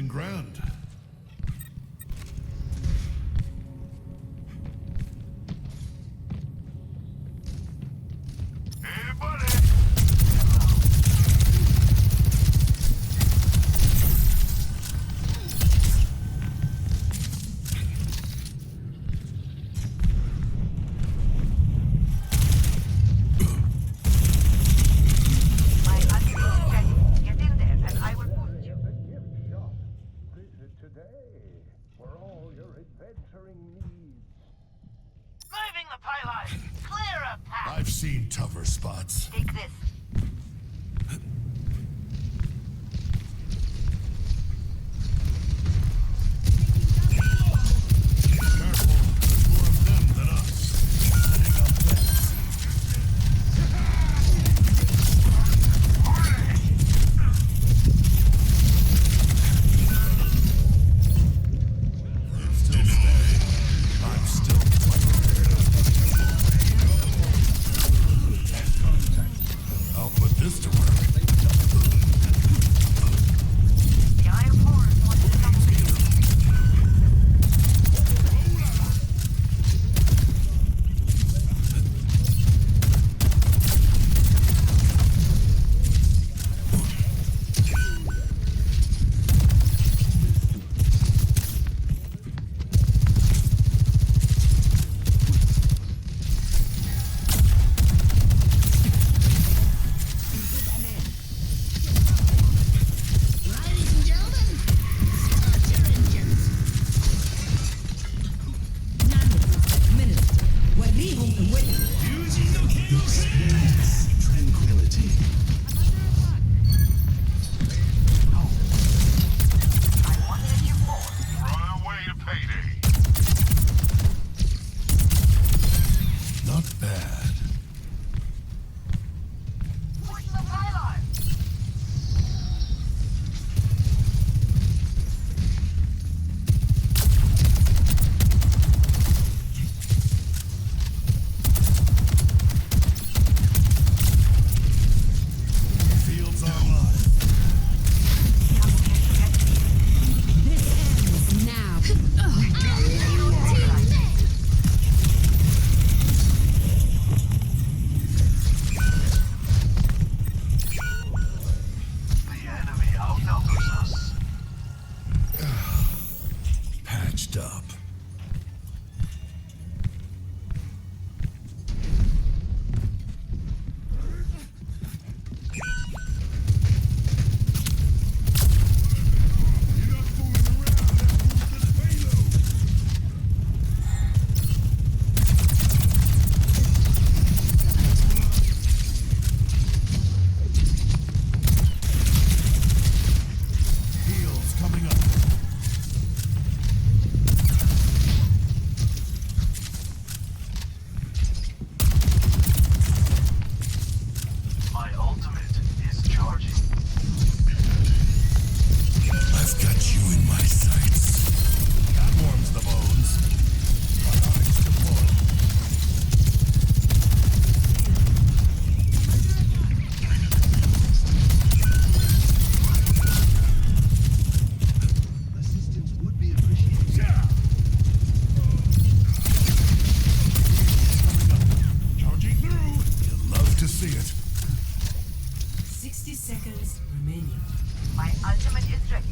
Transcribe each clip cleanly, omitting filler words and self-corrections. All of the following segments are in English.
Looking grand. Hey, buddy! My ultimate is ready. Get in there and I will boost you. A gift shop. Visit today for all your adventuring needs. Moving the payload. Clear a path. I've seen tougher spots. Take this. Careful, there's more of them than us. Setting up bets. Still stay. I'm still I'll put this to work. The Iron Horse wants to come for you. Ladies and gentlemen, start your engines. Nando's Minister, Wariho Uwena. Tranquility. I wanted you for. We're on our way to payday. Not bad. Push the payload. Fields online. This ends now. The enemy outnumbers us. Patched up. Heals coming up. My ultimate is charging. I've got you in my sights. That warms the bones. Biotics deployed. Assistance would be appreciated. Charging through. You'll love to see it. 60 seconds remaining. My ultimate is ready.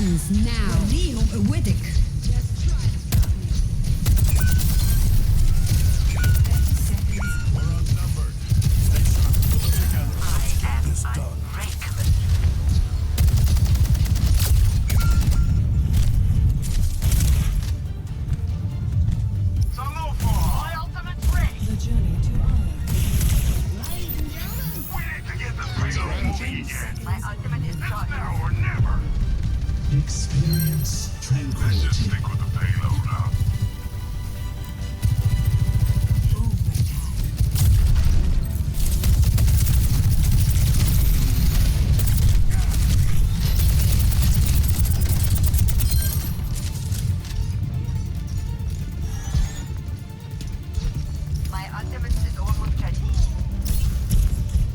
ends now. Warihum Awedic. Just try to stop me. 30 seconds. We're outnumbered. Stay sharp. Pull it together. I am This done. unbreakable. My ultimate's ready. The journey to honor. Ladies and gentlemen, We need to get this payload again. My ultimate is It's charged. now or never. Experience Let's just tranquility. stick with the payload, huh? My ultimate is almost ready.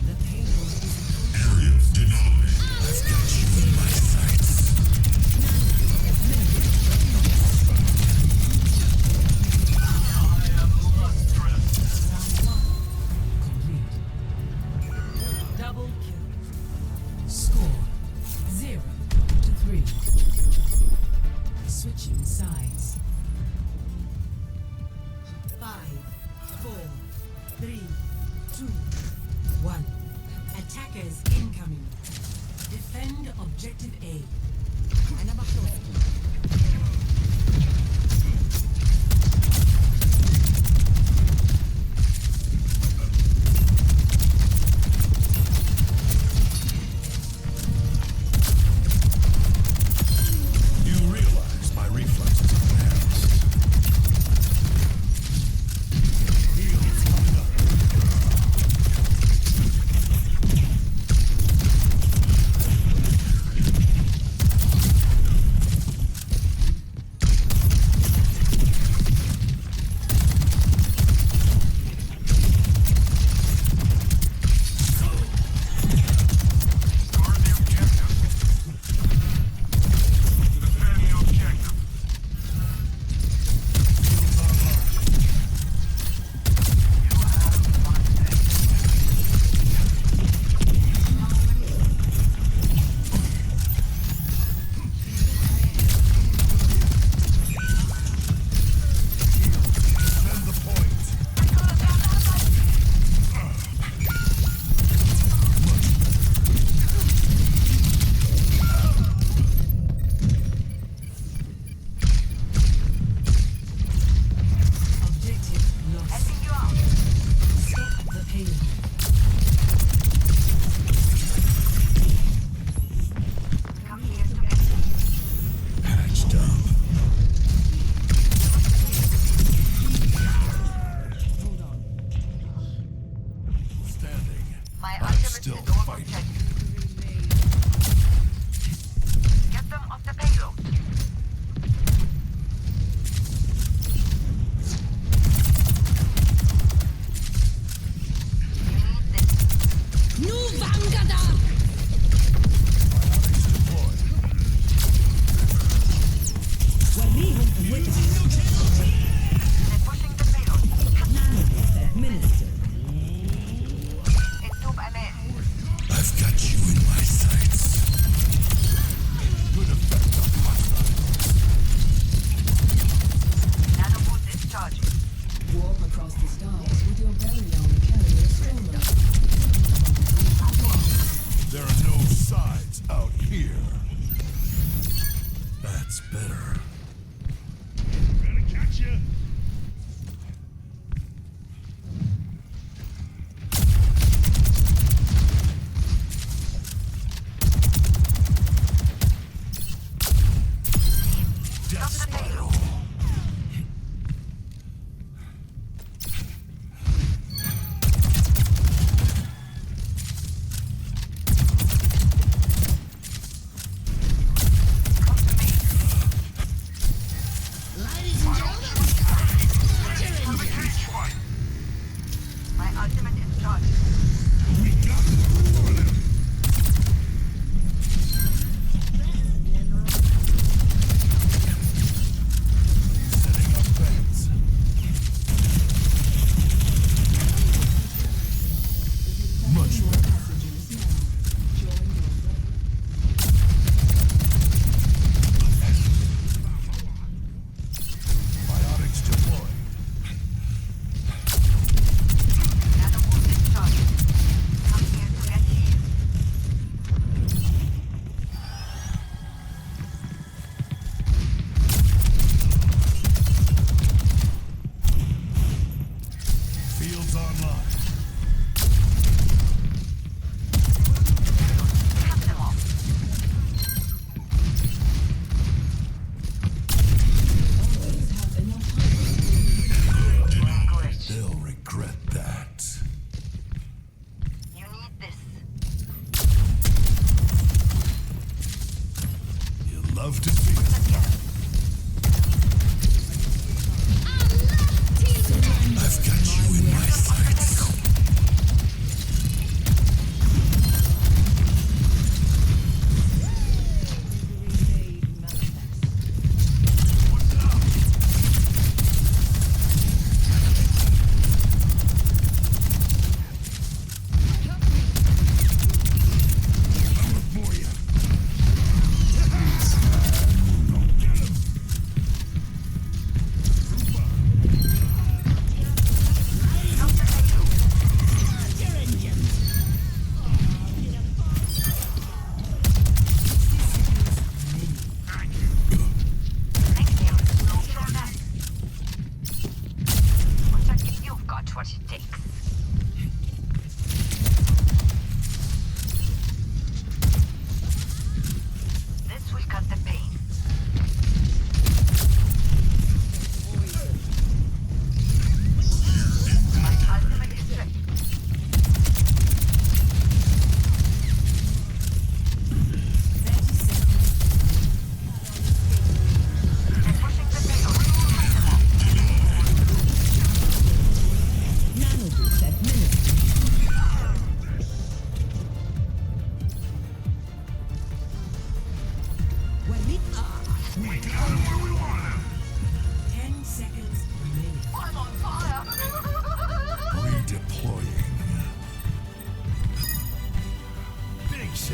The payload is Area denied. I've got you in my sights. complete. Double kill. Score 0-3. Switching sides. 5, 4, 3, 2, 1. Attackers incoming. Defend objective A. You realize my reflexes are enhanced. Heals coming up. Guard the objective. Defend the objective. Shields online. Defend the point. Objective lost. Helping you out. Stop the payload. Come here to get Patched up. Hold on. Standing. my I'm ultimate still is almost fighting. ready. Get them off the payload. We need this. Nu Vangada! Biotics deployed. Warihum Awedic. They're pushing the payload. Nanite administered. Into my man. I've got you in my sights. Good effect on hostiles. Nanobot is charging. Walk across the stars with your very own carrier stroller. There are no sides out here. That's better. Gonna catch you.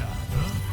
Gather